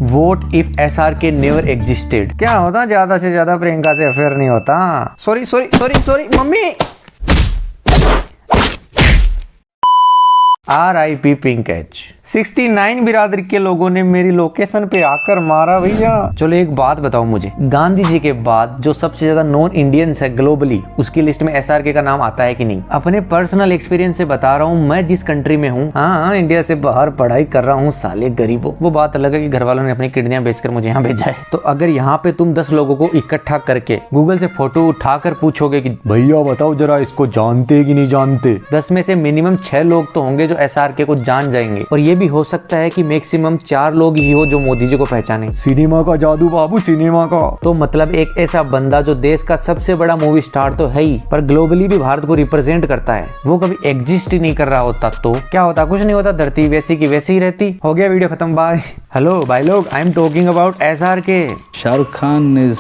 Vote if SRK never existed. क्या होता ज्यादा से ज्यादा प्रियंका से अफेयर नहीं होता। Sorry mummy. RIP पिंकच। 69 बिरादरी के लोगों ने मेरी लोकेशन पे आकर मारा भैया। चलो एक बात बताओ मुझे, गांधी जी के बाद जो सबसे ज्यादा नॉन इंडियंस है ग्लोबली, उसकी लिस्ट में SRK का नाम आता है कि नहीं? अपने पर्सनल एक्सपीरियंस से बता रहा हूँ, मैं जिस कंट्री में हूँ, हाँ इंडिया से बाहर पढ़ाई कर रहा हूँ साले गरीबों। वो बात अलग है कि घर वालों ने अपनी किडनियां बेचकर मुझे यहाँ भेजा है। तो अगर यहाँ पे तुम 10 लोगों को इकट्ठा करके गूगल से फोटो उठाकर पूछोगे कि भैया बताओ जरा इसको जानते कि नहीं जानते, 10 में से मिनिमम 6 लोग तो होंगे जो SRK को जान जाएंगे। और ये भी हो सकता है कि मैक्सिमम 4 लोग ही हो जो मोदी जी को पहचाने। सिनेमा का जादू बाबू, सिनेमा का। तो मतलब एक ऐसा बंदा जो देश का सबसे बड़ा मूवी स्टार तो है ही, पर ग्लोबली भी भारत को रिप्रेजेंट करता है, वो कभी एग्जिस्ट ही नहीं कर रहा होता तो क्या होता? कुछ नहीं होता, धरती वैसी की वैसी ही रहती। हो गया वीडियो खत्म, बाय। हेलो भाई लोग, I am talking about SRK। Shahrukh Khan is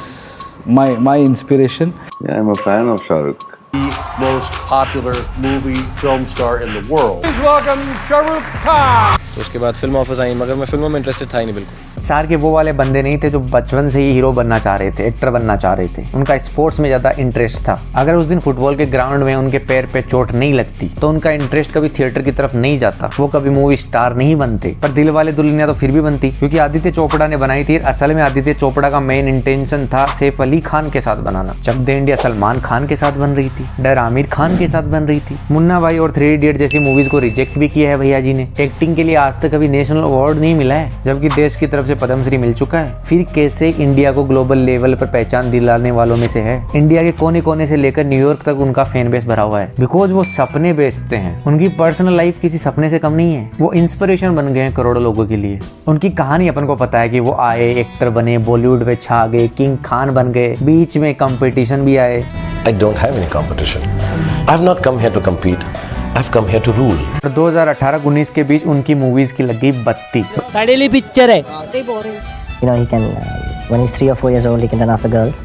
my inspiration. Yeah, I'm a fan of Shahrukh. The most popular movie film star in the world. Please welcome Shahrukh Khan. तो उसके बाद फिल्म ऑफर्स आई, मगर मैं फिल्मों में interested था ही नहीं बिल्कुल। SRK वो वाले बंदे नहीं थे जो बचपन से ही हीरो बनना चाह रहे थे, एक्टर बनना चाह रहे थे। उनका स्पोर्ट्स में ज्यादा इंटरेस्ट था। अगर उस दिन फुटबॉल के ग्राउंड में उनके पैर पे चोट नहीं लगती तो उनका इंटरेस्ट कभी थिएटर की तरफ नहीं जाता, वो कभी मूवी स्टार नहीं बनते। पर दिल वाले दुल्हनिया तो फिर भी बनती, क्योंकि आदित्य चोपड़ा ने बनाई थी। असल में आदित्य चोपड़ा का मेन इंटेंशन था सैफ अली खान के साथ बनाना। चक दे इंडिया सलमान खान के साथ बन रही थी, डर आमिर खान के साथ बन रही थी। मुन्ना भाई और 3 इडियट जैसी मूवीज को रिजेक्ट भी किया है भैया जी ने। एक्टिंग के लिए आज तक कभी नेशनल अवार्ड नहीं मिला है, जबकि देश की तरफ से पद्मश्री मिल चुका है। फिर कैसे इंडिया को ग्लोबल लेवल पर पहचान दिलाने वालों में से है। इंडिया के कोने कोने से लेकर न्यूयॉर्क तक उनका फैन बेस भरा हुआ है, बिकॉज वो सपने बेचते हैं। उनकी पर्सनल लाइफ किसी सपने से कम नहीं है। वो इंस्पिरेशन बन गए हैं करोड़ों लोगों के लिए। उनकी कहानी अपन को पता है कि वो आए, एक्टर बने, बॉलीवुड में छा गए, किंग खान बन गए, बीच में कंपटीशन भी आए। I don't have any competition. I've not come here to compete. I've come here to rule. 2018-19 के बीच उनकी मूवीज की लगी बत्ती। सड़ेली पिक्चर है। You know, he can, when he's 3 or 4 years old, he can run after girls.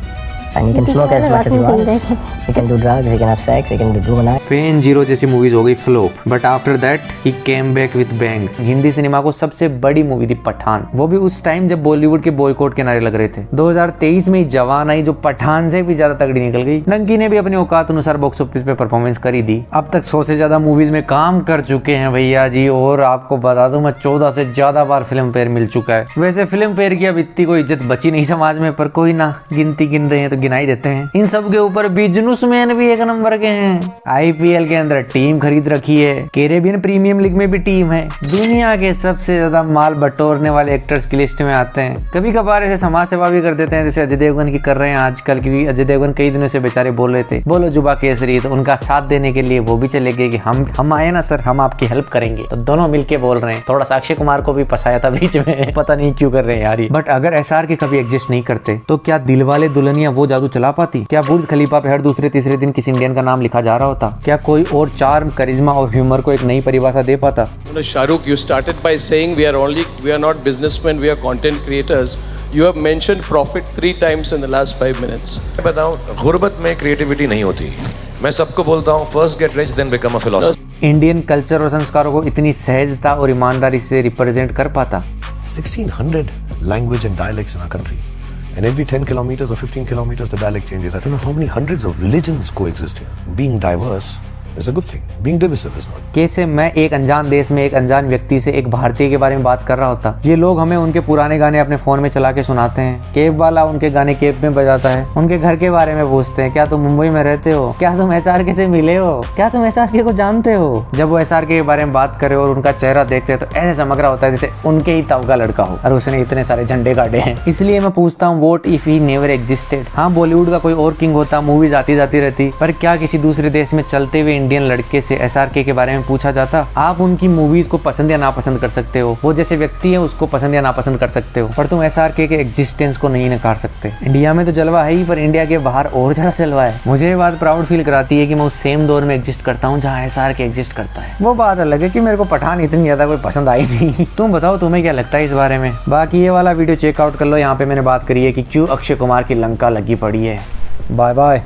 And he can smoke as much as he wants. He can do drugs, he can have sex, he can do womanizer. Fan zero जैसी movies हो गई flop, but after that he came back with bang. Hindi cinema को सबसे बड़ी movie थी पठान, वो भी उस टाइम जब बॉलीवुड के बॉयकॉट के नारे लग रहे थे। 2023 में जवान आई जो पठान से भी ज्यादा तगड़ी निकल गई। नंकी ने भी अपनी औकात अनुसार बॉक्स ऑफिस पे परफॉर्मेंस करी दी। अब तक 100 से ज्यादा मूवीज में काम कर चुके हैं भैया जी। और आपको बता दूं, मैं 14 से ज्यादा बार फिल्म फेयर मिल चुका है। वैसे फिल्म फेयर की अब इतनी कोई इज्जत बची नहीं समाज में, पर कोई ना, गिनती गिन रहे हैं तो गिनाई देते हैं। इन सब के ऊपर बिजनेसमैन भी एक नंबर के हैं। IPL के अंदर टीम खरीद रखी है, कैरेबियन प्रीमियम लीग में भी टीम है। दुनिया के सबसे ज्यादा माल बटोरने वाले एक्टर्स की लिस्ट में आते हैं। कभी कभार ऐसे समाज सेवा भी कर देते हैं, जैसे अजय देवगन की कर रहे हैं आजकल। क्योंकि अजय देवगन कई दिनों से बेचारे बोल रहे थे बोलो जुबा केसरी, तो उनका साथ देने के लिए वो भी चले गए कि हम आए ना सर, हम आपकी हेल्प करेंगे। तो दोनों मिलके बोल रहे हैं। थोड़ा सा अक्षय कुमार को भी फंसाया था बीच में, पता नहीं क्यों कर रहे हैं यार। बट अगर SRK कभी एग्जिस्ट नहीं करते तो क्या दिलवाले दुल्हनिया वो जादू चला पाती? क्या बुर्ज खलीफा पे हर दूसरे तीसरे दिन किसी इंडियन का नाम लिखा जा रहा होता? क्या कोई और चार्म, करिश्मा और ह्यूमर को एक नई परिभाषा दे पाता? Shahrukh, you started by saying we are not businessmen, we are content creators. You have mentioned profit 3 times in the last 5 minutes. बताऊं, गुर्बत में क्रिएटिविटी नहीं होती। मैं सबको बोलता हूँ, first get rich then become a philosopher. Indian culture और संस्कारों को इतनी सहजता और ईमानदारी से रिप्रेजेंट कर पाता? 1600 language and dialects in our country. And every 10 kilometers or 15 kilometers, the dialect changes. I don't know how many hundreds of religions coexist here. Being diverse is a good thing. Being divisive is not. कैसे मैं एक अनजान देश में एक अनजान व्यक्ति से एक भारतीय के बारे में बात कर रहा होता? ये लोग हमें उनके पुराने गाने अपने फोन में चला के सुनाते हैं। केब वाला उनके गाने केब में बजाता है। उनके घर के बारे में पूछते हैं, क्या तुम मुंबई में रहते हो? क्या तुम SRK से मिले हो? क्या तुम SRK को जानते हो? जब वो SRK के बारे में बात करे और उनका चेहरा देखते हैं तो ऐसे चमक रहा होता है जैसे उनके ही तब का लड़का हो और उसने इतने सारे झंडे गाड़े हैं। इसलिए मैं पूछता हूँ, vote if he never existed. हाँ, बॉलीवुड का कोई और किंग होता, मूवीज आती जाती रहती, पर क्या किसी दूसरे देश में चलते हुए इंडियन लड़के से SRK के बारे में पूछा जाता? आप उनकी मूवीज को पसंद या नापसंद कर सकते हो, वो जैसे व्यक्ति है उसको पसंद या नापसंद कर सकते हो, पर तुम SRK के एग्जिस्टेंस को नहीं नकार सकते। इंडिया में तो जलवा है ही, पर इंडिया के बाहर और ज्यादा जलवा है। मुझे ये बात प्राउड फील कराती है कि मैं उस सेम दौर में एग्जिस्ट करता हूँ जहाँ SRK एग्जिस्ट करता है। वो बात अलग है कि मेरे को पठान इतनी ज्यादा कोई पसंद आई नहीं। तुम बताओ तुम्हें क्या लगता है इस बारे में? बाकी ये वाला वीडियो चेकआउट कर लो, यहाँ पे मैंने बात करी है कि क्यों अक्षय कुमार की लंका लगी पड़ी है। Bye bye.